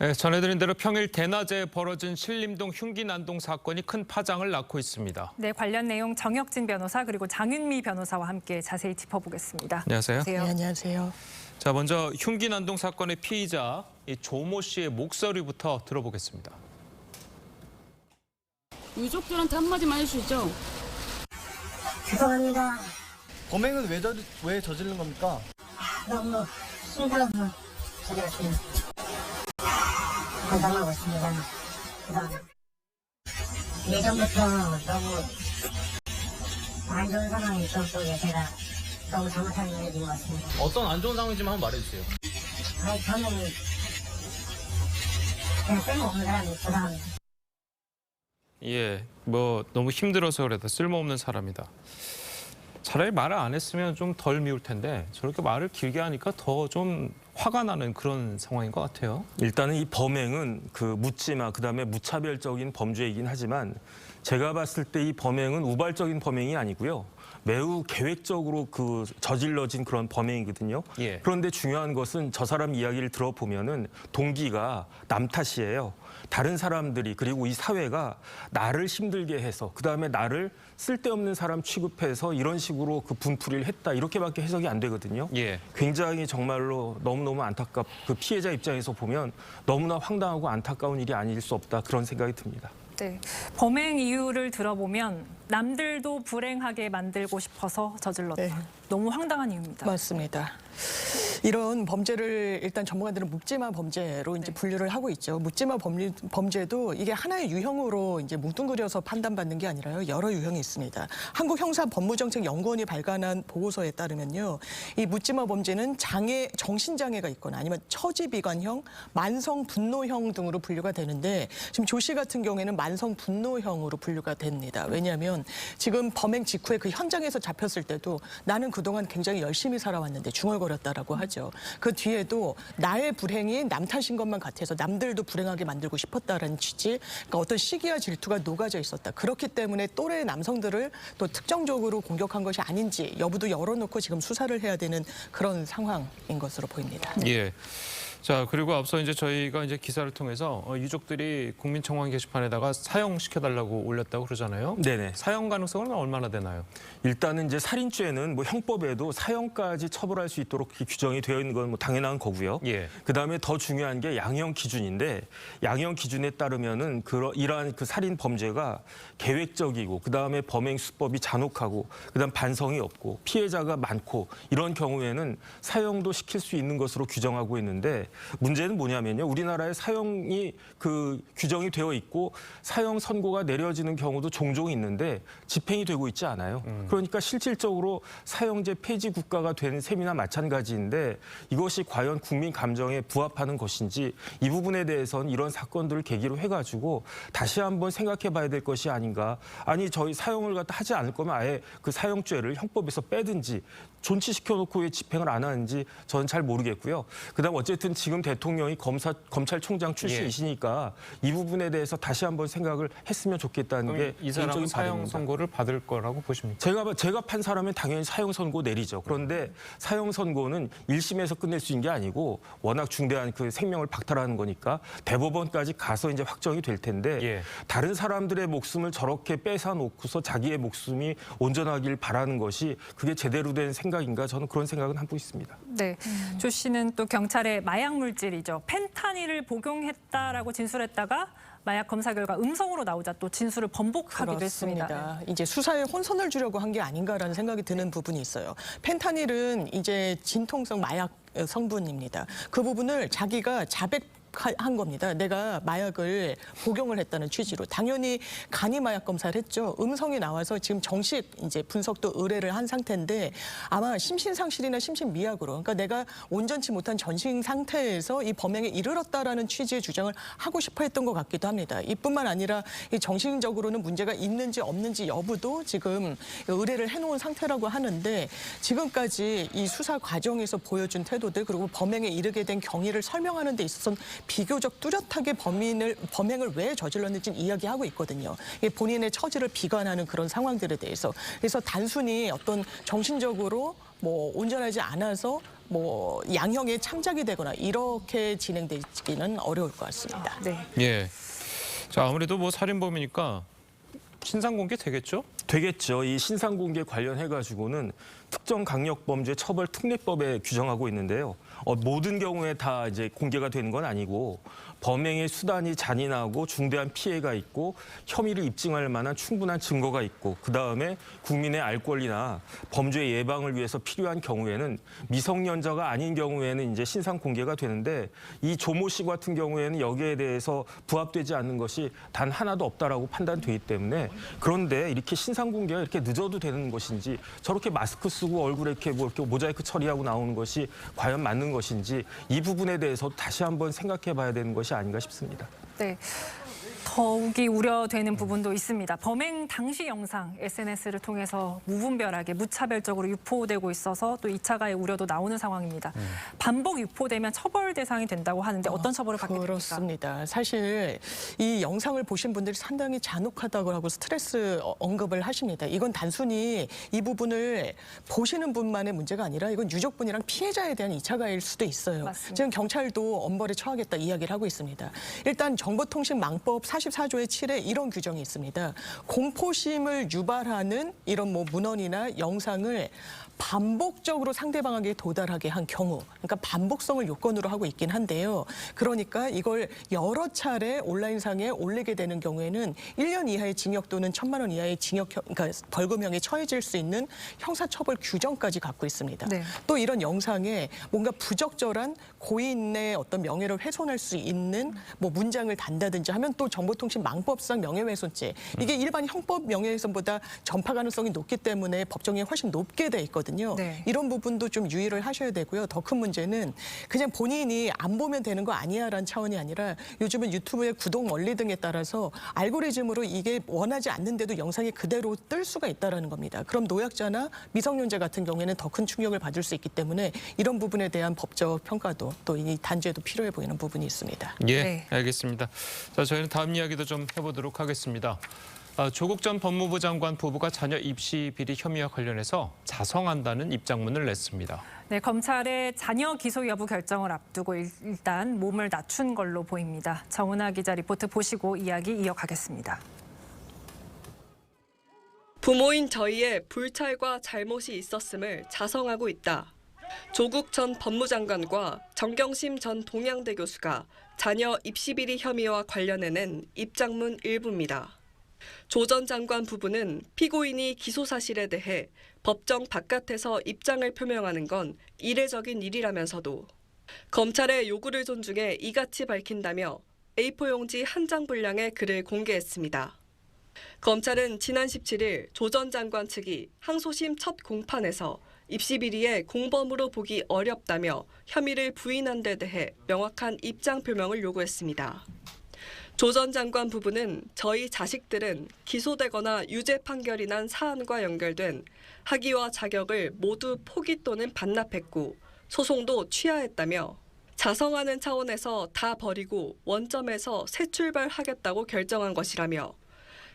네, 전해드린 대로 평일 대낮에 벌어진 신림동 흉기 난동 사건이 큰 파장을 낳고 있습니다. 네, 관련 내용 정혁진 변호사 그리고 장윤미 변호사와 함께 자세히 짚어보겠습니다. 안녕하세요. 네, 안녕하세요. 자, 먼저 흉기 난동 사건의 피의자 조모 씨의 목소리부터 들어보겠습니다. 유족들한테 한마디만 해주시죠. 죄송합니다. 범행은 왜 저지른 겁니까? 너무 힘들어서 저질렀습니다. 반성하고 있습니다. 그동안 예전부터 너무 안 좋은 상황이 있었기에 제가 너무 잘못한 일이 된 것 같습니다. 어떤 안 좋은 상황인지만 한번 말해주세요. 아니 저는 그냥 쓸모없는 사람이 죄송합니다. 예, 뭐 너무 힘들어서 그래도 쓸모없는 사람이다. 차라리 말을 안 했으면 좀 덜 미울 텐데 저렇게 말을 길게 하니까 더 좀 화가 나는 그런 상황인 것 같아요. 일단은 이 범행은 묻지마, 그다음에 무차별적인 범죄이긴 하지만 제가 봤을 때 이 범행은 우발적인 범행이 아니고요. 매우 계획적으로 저질러진 그런 범행이거든요. 예. 그런데 중요한 것은 저 사람 이야기를 들어보면은 동기가 남 탓이에요. 다른 사람들이 그리고 이 사회가 나를 힘들게 해서 그다음에 나를 쓸데없는 사람 취급해서 이런 식으로 분풀이를 했다 이렇게밖에 해석이 안 되거든요. 예. 굉장히 정말로 너무너무 피해자 입장에서 보면 너무나 황당하고 안타까운 일이 아닐 수 없다 그런 생각이 듭니다. 네, 범행 이유를 들어보면 남들도 불행하게 만들고 싶어서 저질렀다. 네. 너무 황당한 이유입니다. 맞습니다. 이런 범죄를 일단 전문가들은 묵지마 범죄로 이제 분류를 하고 있죠. 묵지마 범죄도 이게 하나의 유형으로 이제 뭉뚱그려서 판단받는 게 아니라요. 여러 유형이 있습니다. 한국형사법무정책연구원이 발간한 보고서에 따르면요. 이 묵지마 범죄는 정신장애가 있거나 아니면 처지비관형, 만성분노형 등으로 분류가 되는데 지금 조 씨 같은 경우에는 만성분노형으로 분류가 됩니다. 왜냐하면 지금 범행 직후에 그 현장에서 잡혔을 때도 나는 그동안 굉장히 열심히 살아왔는데 중얼거렸다라고 하죠. 그 뒤에도 나의 불행이 남 탓인 것만 같아서 남들도 불행하게 만들고 싶었다라는 취지, 그러니까 어떤 시기와 질투가 녹아져 있었다. 그렇기 때문에 또래 남성들을 또 특정적으로 공격한 것이 아닌지 여부도 열어놓고 지금 수사를 해야 되는 그런 상황인 것으로 보입니다. 예. 자, 그리고 앞서 이제 저희가 기사를 통해서 유족들이 국민청원 게시판에다가 사형시켜달라고 올렸다고 그러잖아요. 네네. 사형 가능성은 얼마나 되나요? 일단은 이제 살인죄는 형법에도 사형까지 처벌할 수 있도록 규정이 되어 있는 건 당연한 거고요. 예. 그다음에 더 중요한 게 양형 기준인데 양형 기준에 따르면은 이러한 살인 범죄가 계획적이고 그다음에 범행 수법이 잔혹하고 그다음 반성이 없고 피해자가 많고 이런 경우에는 사형도 시킬 수 있는 것으로 규정하고 있는데 문제는 뭐냐면요. 우리나라에 사형이 규정이 되어 있고 사형 선고가 내려지는 경우도 종종 있는데 집행이 되고 있지 않아요. 그러니까 실질적으로 사형제 폐지 국가가 된 셈이나 마찬가지인데 이것이 과연 국민 감정에 부합하는 것인지 이 부분에 대해서는 이런 사건들을 계기로 해가지고 다시 한번 생각해 봐야 될 것이 아닌가. 아니 저희 사형을 하지 않을 거면 아예 사형죄를 형법에서 빼든지 존치시켜놓고 왜 집행을 안 하는지 저는 잘 모르겠고요. 그다음 어쨌든 지금 대통령이 검찰총장 출신이시니까 이 부분에 대해서 다시 한번 생각을 했으면 좋겠다는 게 이 사람은 개인적인 사형 바람입니다. 선고를 받을 거라고 보십니까? 제가 판 사람은 당연히 사형 선고 내리죠. 그런데 사형 선고는 1심에서 끝낼 수 있는 게 아니고 워낙 중대한 생명을 박탈하는 거니까 대법원까지 가서 이제 확정이 될 텐데 예. 다른 사람들의 목숨을 저렇게 뺏어 놓고서 자기의 목숨이 온전하길 바라는 것이 그게 제대로 된 생각인가 저는 그런 생각은 하고 있습니다. 네, 조 씨는 또 경찰에 마약 물질이죠. 펜타닐을 복용했다라고 진술했다가 마약 검사 결과 음성으로 나오자 또 진술을 번복하기도 그렇습니다. 했습니다. 이제 수사에 혼선을 주려고 한 게 아닌가라는 생각이 드는 부분이 있어요. 펜타닐은 이제 진통성 마약 성분입니다. 그 부분을 자기가 자백한 겁니다. 내가 마약을 복용을 했다는 취지로. 당연히 간이 마약 검사를 했죠. 음성이 나와서 지금 정식 이제 분석도 의뢰를 한 상태인데 아마 심신상실이나 심신미약으로 그러니까 내가 온전치 못한 전신 상태에서 이 범행에 이르렀다라는 취지의 주장을 하고 싶어 했던 것 같기도 합니다. 이뿐만 아니라 이 정신적으로는 문제가 있는지 없는지 여부도 지금 의뢰를 해놓은 상태라고 하는데 지금까지 이 수사 과정에서 보여준 태도들 그리고 범행에 이르게 된 경위를 설명하는 데 있어서는 비교적 뚜렷하게 범행을 왜 저질렀는지 이야기하고 있거든요. 본인의 처지를 비관하는 그런 상황들에 대해서. 그래서 단순히 어떤 정신적으로 온전하지 않아서 뭐 양형에 참작이 되거나 이렇게 진행되기는 어려울 것 같습니다. 네. 예. 자, 아무래도 뭐 살인범이니까 신상 공개 되겠죠? 되겠죠. 이 신상 공개 관련해 가지고는 특정 강력범죄 처벌 특례법에 규정하고 있는데요. 모든 경우에 다 이제 공개가 되는 건 아니고 범행의 수단이 잔인하고 중대한 피해가 있고 혐의를 입증할 만한 충분한 증거가 있고 그다음에 국민의 알 권리나 범죄 예방을 위해서 필요한 경우에는 미성년자가 아닌 경우에는 이제 신상 공개가 되는데 이 조모 씨 같은 경우에는 여기에 대해서 부합되지 않는 것이 단 하나도 없다라고 판단되기 때문에 그런데 이렇게 신상 공개가 이렇게 늦어도 되는 것인지 저렇게 마스크 쓰고 얼굴에 이렇게 뭐 이렇게 모자이크 처리하고 나오는 것이 과연 맞는 것인지 이 부분에 대해서 다시 한번 생각해 봐야 되는 것이 아닌가 싶습니다. 네. 더욱이 우려되는 부분도 있습니다. 범행 당시 영상 SNS를 통해서 무분별하게 무차별적으로 유포되고 있어서 또 2차 가해 우려도 나오는 상황입니다. 반복 유포되면 처벌 대상이 된다고 하는데 어떤 처벌을 받게 됩니까? 그렇습니다. 사실 이 영상을 보신 분들이 상당히 잔혹하다고 하고 스트레스 언급을 하십니다. 이건 단순히 이 부분을 보시는 분만의 문제가 아니라 이건 유족분이랑 피해자에 대한 2차 가해일 수도 있어요. 맞습니다. 지금 경찰도 엄벌에 처하겠다 이야기를 하고 있습니다. 일단 정보통신망법 44조의 7에 이런 규정이 있습니다. 공포심을 유발하는 이런 뭐 문헌이나 영상을 반복적으로 상대방에게 도달하게 한 경우, 그러니까 반복성을 요건으로 하고 있긴 한데요. 그러니까 이걸 여러 차례 온라인상에 올리게 되는 경우에는 1년 이하의 징역 또는 1,000만 원 이하의 징역, 그러니까 벌금형에 처해질 수 있는 형사처벌 규정까지 갖고 있습니다. 네. 또 이런 영상에 뭔가 부적절한 고인의 어떤 명예를 훼손할 수 있는 뭐 문장을 단다든지 하면 또 정보통신망법상 명예훼손죄, 이게 일반 형법 명예훼손보다 전파 가능성이 높기 때문에 법정이 훨씬 높게 돼 있거든요. 네. 이런 부분도 좀 유의를 하셔야 되고요. 더 큰 문제는 그냥 본인이 안 보면 되는 거 아니야라는 차원이 아니라 요즘은 유튜브의 구독 원리 등에 따라서 알고리즘으로 이게 원하지 않는데도 영상이 그대로 뜰 수가 있다는 겁니다. 그럼 노약자나 미성년자 같은 경우에는 더 큰 충격을 받을 수 있기 때문에 이런 부분에 대한 법적 평가도 또 이 단죄도 필요해 보이는 부분이 있습니다. 예, 네. 알겠습니다. 자, 저희는 다음 이야기도 좀 해보도록 하겠습니다. 조국 전 법무부 장관 부부가 자녀 입시 비리 혐의와 관련해서 자성한다는 입장문을 냈습니다. 네, 검찰의 자녀 기소 여부 결정을 앞두고 일단 몸을 낮춘 걸로 보입니다. 정은하 기자 리포트 보시고 이야기 이어가겠습니다. 부모인 저희의 불찰과 잘못이 있었음을 자성하고 있다. 조국 전 법무장관과 정경심 전 동양대 교수가 자녀 입시비리 혐의와 관련해낸 입장문 일부입니다. 조 전 장관 부부는 피고인이 기소 사실에 대해 법정 바깥에서 입장을 표명하는 건 이례적인 일이라면서도 검찰의 요구를 존중해 이같이 밝힌다며 A4 용지 한 장 분량의 글을 공개했습니다. 검찰은 지난 17일 조 전 장관 측이 항소심 첫 공판에서 입시 비리에 공범으로 보기 어렵다며 혐의를 부인한 데 대해 명확한 입장 표명을 요구했습니다. 조 전 장관 부부는 저희 자식들은 기소되거나 유죄 판결이 난 사안과 연결된 학위와 자격을 모두 포기 또는 반납했고 소송도 취하했다며 자성하는 차원에서 다 버리고 원점에서 새 출발하겠다고 결정한 것이라며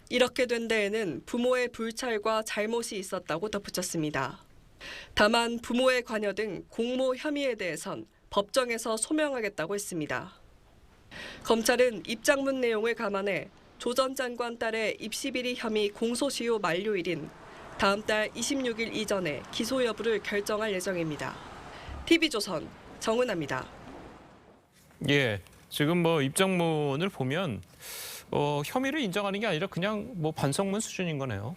이렇게 된 데에는 부모의 불찰과 잘못이 있었다고 덧붙였습니다. 다만 부모의 관여 등 공모 혐의에 대해선 법정에서 소명하겠다고 했습니다. 검찰은 입장문 내용을 감안해 조 전 장관 딸의 입시비리 혐의 공소시효 만료일인 다음 달 26일 이전에 기소 여부를 결정할 예정입니다. TV조선 정은하입니다. 예, 지금 뭐 입장문을 보면 혐의를 인정하는 게 아니라 그냥 뭐 반성문 수준인 거네요.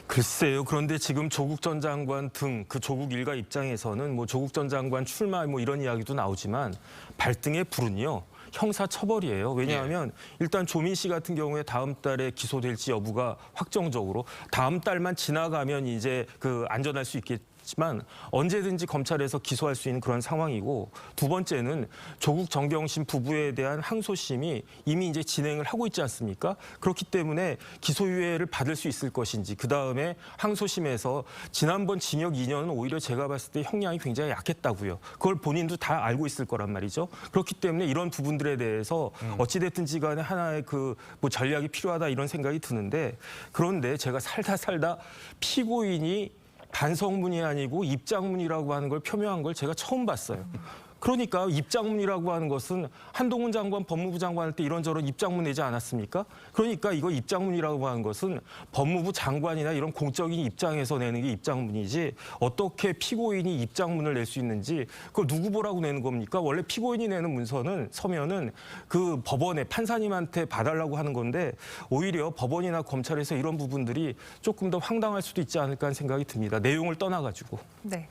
글쎄요. 그런데 지금 조국 전 장관 등 그 조국 일가 입장에서는 뭐 조국 전 장관 출마 뭐 이런 이야기도 나오지만 발등의 불은요. 형사 처벌이에요. 왜냐하면 일단 조민 씨 같은 경우에 다음 달에 기소될지 여부가 확정적으로 다음 달만 지나가면 이제 안전할 수 있겠지만 언제든지 검찰에서 기소할 수 있는 그런 상황이고 두 번째는 조국 정경심 부부에 대한 항소심이 이미 이제 진행을 하고 있지 않습니까? 그렇기 때문에 기소유예를 받을 수 있을 것인지 그다음에 항소심에서 지난번 징역 2년은 오히려 제가 봤을 때 형량이 굉장히 약했다고요. 그걸 본인도 다 알고 있을 거란 말이죠. 그렇기 때문에 이런 부분들에 대해서 어찌됐든지 간에 하나의 뭐 전략이 필요하다 이런 생각이 드는데 그런데 제가 살다 피고인이 반성문이 아니고 입장문이라고 하는 걸 표명한 걸 제가 처음 봤어요. 그러니까 입장문이라고 하는 것은 한동훈 장관 법무부 장관 할 때 이런저런 입장문 내지 않았습니까? 그러니까 이거 입장문이라고 하는 것은 법무부 장관이나 이런 공적인 입장에서 내는 게 입장문이지 어떻게 피고인이 입장문을 낼 수 있는지 그걸 누구 보라고 내는 겁니까? 원래 피고인이 내는 문서는 서면은 그 법원에 판사님한테 봐달라고 하는 건데 오히려 법원이나 검찰에서 이런 부분들이 조금 더 황당할 수도 있지 않을까 하는 생각이 듭니다. 내용을 떠나가지고. 네.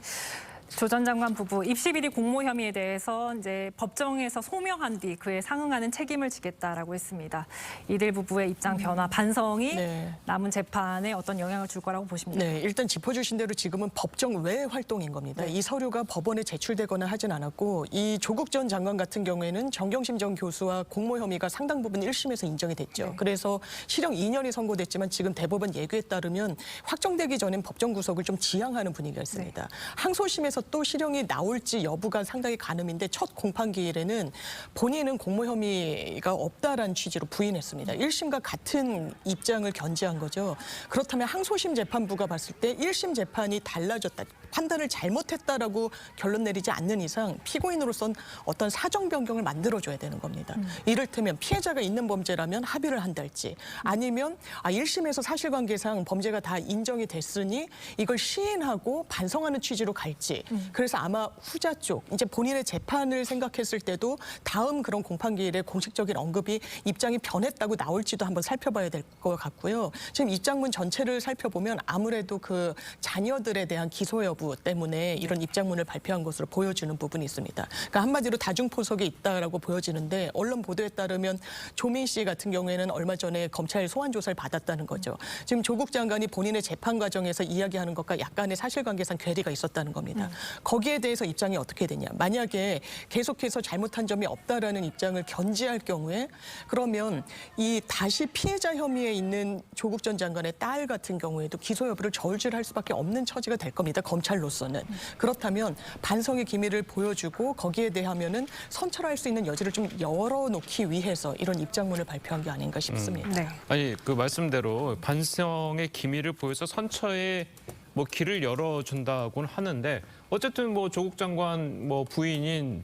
조 전 장관 부부 입시 비리 공모 혐의에 대해서 이제 법정에서 소명한 뒤 그에 상응하는 책임을 지겠다라고 했습니다. 이들 부부의 입장 변화, 반성이 네. 남은 재판에 어떤 영향을 줄 거라고 보십니까? 네, 일단 짚어주신 대로 지금은 법정 외 활동인 겁니다. 이 서류가 법원에 제출되거나 하진 않았고 이 조국 전 장관 같은 경우에는 정경심 전 교수와 공모 혐의가 상당 부분 1심에서 인정이 됐죠. 그래서 실형 2년이 선고됐지만 지금 대법원 예규에 따르면 확정되기 전엔 법정 구속을 좀 지양하는 분위기가 있습니다. 항소심에서 또 실형이 나올지 여부가 상당히 가늠인데 첫 공판기일에는 본인은 공모 혐의가 없다라는 취지로 부인했습니다. 1심과 같은 입장을 견지한 거죠. 그렇다면 항소심 재판부가 봤을 때 1심 재판이 달라졌다, 판단을 잘못했다라고 결론 내리지 않는 이상 피고인으로선 어떤 사정 변경을 만들어줘야 되는 겁니다. 이를테면 피해자가 있는 범죄라면 합의를 한달지 아니면 1심에서 사실관계상 범죄가 다 인정이 됐으니 이걸 시인하고 반성하는 취지로 갈지 그래서 아마 후자 쪽 이제 본인의 재판을 생각했을 때도 다음 그런 공판기일에 공식적인 언급이 입장이 변했다고 나올지도 한번 살펴봐야 될 것 같고요. 지금 입장문 전체를 살펴보면 아무래도 그 자녀들에 대한 기소 여부 때문에 이런 입장문을 발표한 것으로 보여지는 부분이 있습니다. 그러니까 한마디로 다중포석이 있다라고 보여지는데 언론 보도에 따르면 조민 씨 같은 경우에는 얼마 전에 검찰 소환 조사를 받았다는 거죠. 지금 조국 장관이 본인의 재판 과정에서 이야기하는 것과 약간의 사실관계상 괴리가 있었다는 겁니다. 거기에 대해서 입장이 어떻게 되냐. 만약에 계속해서 잘못한 점이 없다라는 입장을 견지할 경우에 그러면 이 다시 피해자 혐의에 있는 조국 전 장관의 딸 같은 경우에도 기소 여부를 저울질할 수밖에 없는 처지가 될 겁니다. 검찰로서는. 그렇다면 반성의 기미를 보여주고 거기에 대하면은 선처할 수 있는 여지를 좀 열어놓기 위해서 이런 입장문을 발표한 게 아닌가 싶습니다. 네. 아니 그 말씀대로 반성의 기미를 보여서 선처에 뭐 길을 열어준다고는 하는데 어쨌든 뭐 조국 장관 뭐 부인인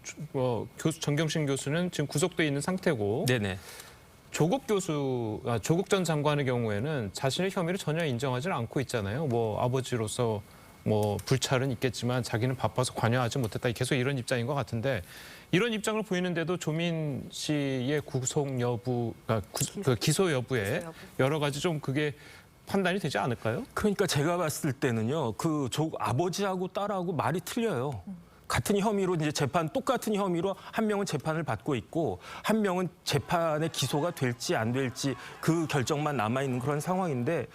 교수 정경심 교수는 지금 구속돼 있는 상태고 네네. 조국 전 장관의 경우에는 자신의 혐의를 전혀 인정하지는 않고 있잖아요. 뭐 아버지로서 뭐 불찰은 있겠지만 자기는 바빠서 관여하지 못했다. 계속 이런 입장인 것 같은데 이런 입장을 보이는데도 조민 씨의 구속 여부, 그 기소 여부에 여러 가지 좀 그게 판단이 되지 않을까요? 그러니까 제가 봤을 때는요, 그 아버지하고 딸하고 말이 틀려요. 같은 혐의로 이제 똑같은 혐의로 한 명은 재판을 받고 있고 한 명은 재판에 기소가 될지 안 될지 그 결정만 남아 있는 그런 상황인데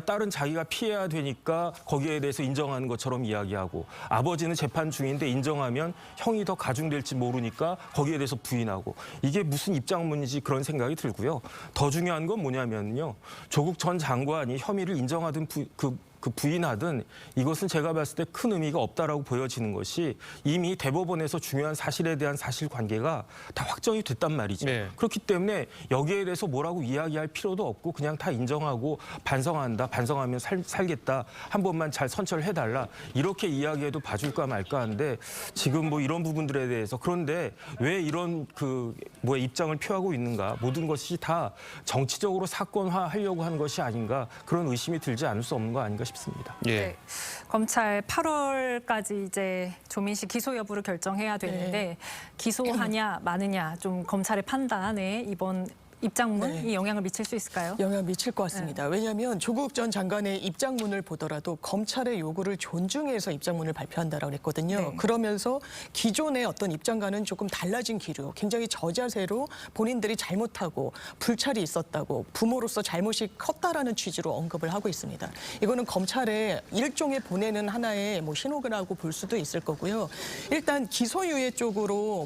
딸은 자기가 피해야 되니까 거기에 대해서 인정하는 것처럼 이야기하고 아버지는 재판 중인데 인정하면 형이 더 가중될지 모르니까 거기에 대해서 부인하고 이게 무슨 입장문인지 그런 생각이 들고요. 더 중요한 건 뭐냐면요. 조국 전 장관이 혐의를 인정하든 그 부인하든 이것은 제가 봤을 때 큰 의미가 없다라고 보여지는 것이 이미 대법원에서 중요한 사실에 대한 사실관계가 다 확정이 됐단 말이죠. 네. 그렇기 때문에 여기에 대해서 뭐라고 이야기할 필요도 없고 그냥 다 인정하고 반성한다. 반성하면 살겠다. 한 번만 잘 선처를 해달라. 이렇게 이야기해도 봐줄까 말까 하는데 지금 뭐 이런 부분들에 대해서 그런데 왜 이런 입장을 표하고 있는가. 모든 것이 다 정치적으로 사건화하려고 하는 것이 아닌가. 그런 의심이 들지 않을 수 없는 거 아닌가 싶습니다. 예. 네. 검찰 8월까지 이제 조민 씨 기소 여부를 결정해야 되는데 기소하냐 마느냐 좀 검찰의 판단에 이번 입장문이 영향을 미칠 수 있을까요? 영향을 미칠 것 같습니다. 왜냐하면 조국 전 장관의 입장문을 보더라도 검찰의 요구를 존중해서 입장문을 발표한다라고 했거든요. 네. 그러면서 기존의 어떤 입장과는 조금 달라진 기류, 굉장히 저자세로 본인들이 잘못하고 불찰이 있었다고 부모로서 잘못이 컸다라는 취지로 언급을 하고 있습니다. 이거는 검찰에 일종의 보내는 하나의 뭐 신호라고 볼 수도 있을 거고요. 일단 기소유예 쪽으로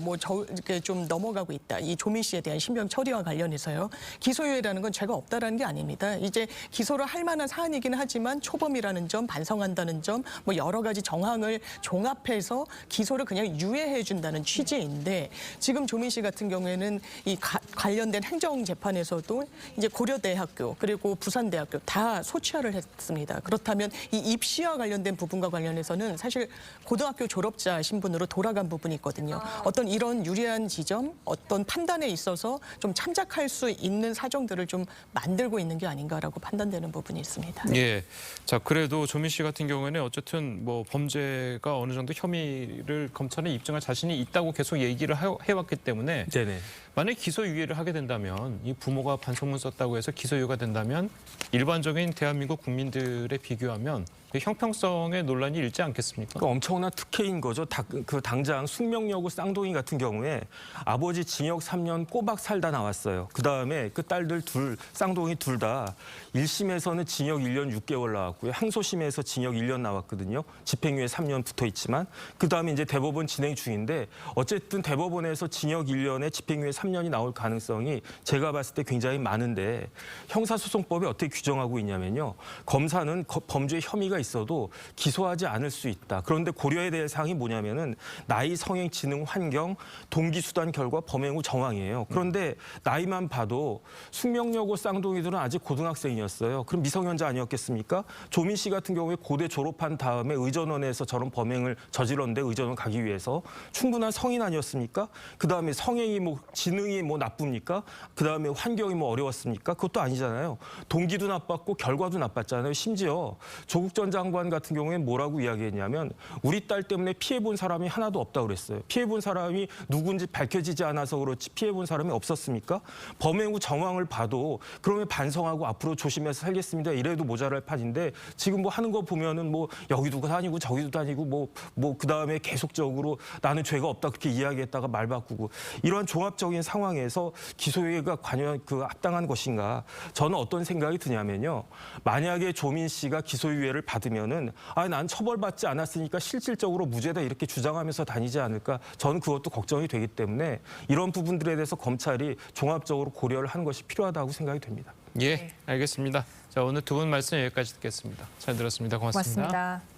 이렇게 좀 넘어가고 있다. 이 조민 씨에 대한 신병 처리와 관련해서 관련해서요. 기소유예라는 건 죄가 없다라는 게 아닙니다. 이제 기소를 할 만한 사안이긴 하지만 초범이라는 점, 반성한다는 점, 뭐 여러 가지 정황을 종합해서 기소를 그냥 유예해 준다는 취지인데 지금 조민 씨 같은 경우에는 이 관련된 행정재판에서도 이제 고려대학교 그리고 부산대학교 다 소취하를 했습니다. 그렇다면 이 입시와 관련된 부분과 관련해서는 사실 고등학교 졸업자 신분으로 돌아간 부분이 있거든요. 어떤 이런 유리한 지점, 어떤 판단에 있어서 좀 참작할 수 있는 사정들을 좀 만들고 있는 게 아닌가라고 판단되는 부분이 있습니다. 예. 자, 그래도 조민 씨 같은 경우에는 어쨌든 뭐 범죄가 어느 정도 혐의를 검찰에 입증할 자신이 있다고 계속 얘기를 해왔기 때문에 네네. 만약에 기소유예를 하게 된다면 이 부모가 반성문 썼다고 해서 기소유예가 된다면 일반적인 대한민국 국민들에 비교하면 그 형평성의 논란이 일지 않겠습니까? 그 엄청난 특혜인 거죠. 그 당장 숙명여고 쌍둥이 같은 경우에 아버지 징역 3년 꼬박 살다 나왔어요. 그다음에 그 딸들 쌍둥이 둘 다 1심에서는 징역 1년 6개월 나왔고요. 항소심에서 징역 1년 나왔거든요. 집행유예 3년 붙어 있지만 그다음에 이제 대법원 진행 중인데 어쨌든 대법원에서 징역 1년에 집행유예 3년이 나올 가능성이 제가 봤을 때 굉장히 많은데 형사소송법이 어떻게 규정하고 있냐면요. 검사는 범죄 혐의가 있어도 기소하지 않을 수 있다. 그런데 고려해야 될 사항이 뭐냐면은 나이, 성행, 지능, 환경, 동기, 수단, 결과, 범행 후 정황이에요. 그런데 나이만 봐도 숙명여고 쌍둥이들은 아직 고등학생이었어요. 그럼 미성년자 아니었겠습니까? 조민 씨 같은 경우에 고대 졸업한 다음에 의전원에서 저런 범행을 저질렀는데 의전원 가기 위해서 충분한 성인 아니었습니까? 그다음에 성행이 뭐 지능이 뭐 나쁩니까? 그다음에 환경이 뭐 어려웠습니까? 그것도 아니잖아요. 동기도 나빴고 결과도 나빴잖아요. 심지어 조국 전 장관 같은 경우에 뭐라고 이야기했냐면 우리 딸 때문에 피해본 사람이 하나도 없다고 그랬어요. 피해본 사람이 누군지 밝혀지지 않아서 그렇지 피해본 사람이 없었습니까? 범행 후 정황을 봐도 그러면 반성하고 앞으로 조심해서 살겠습니다. 이래도 모자랄 판인데 지금 뭐 하는 거 보면은 뭐 여기도 다니고 저기도 다니고 뭐 그다음에 계속적으로 나는 죄가 없다 그렇게 이야기했다가 말 바꾸고 이러한 종합적인 상황에서 기소유예가 과연 합당한 것인가? 저는 어떤 생각이 드냐면요. 만약에 조민 씨가 기소유예를 받으면은 난 처벌받지 않았으니까 실질적으로 무죄다 이렇게 주장하면서 다니지 않을까? 저는 그것도 걱정이 되기 때문에 이런 부분들에 대해서 검찰이 종합적으로 고려를 하는 것이 필요하다고 생각이 됩니다. 예, 알겠습니다. 자, 오늘 두 분 말씀 여기까지 듣겠습니다. 잘 들었습니다. 고맙습니다. 고맙습니다.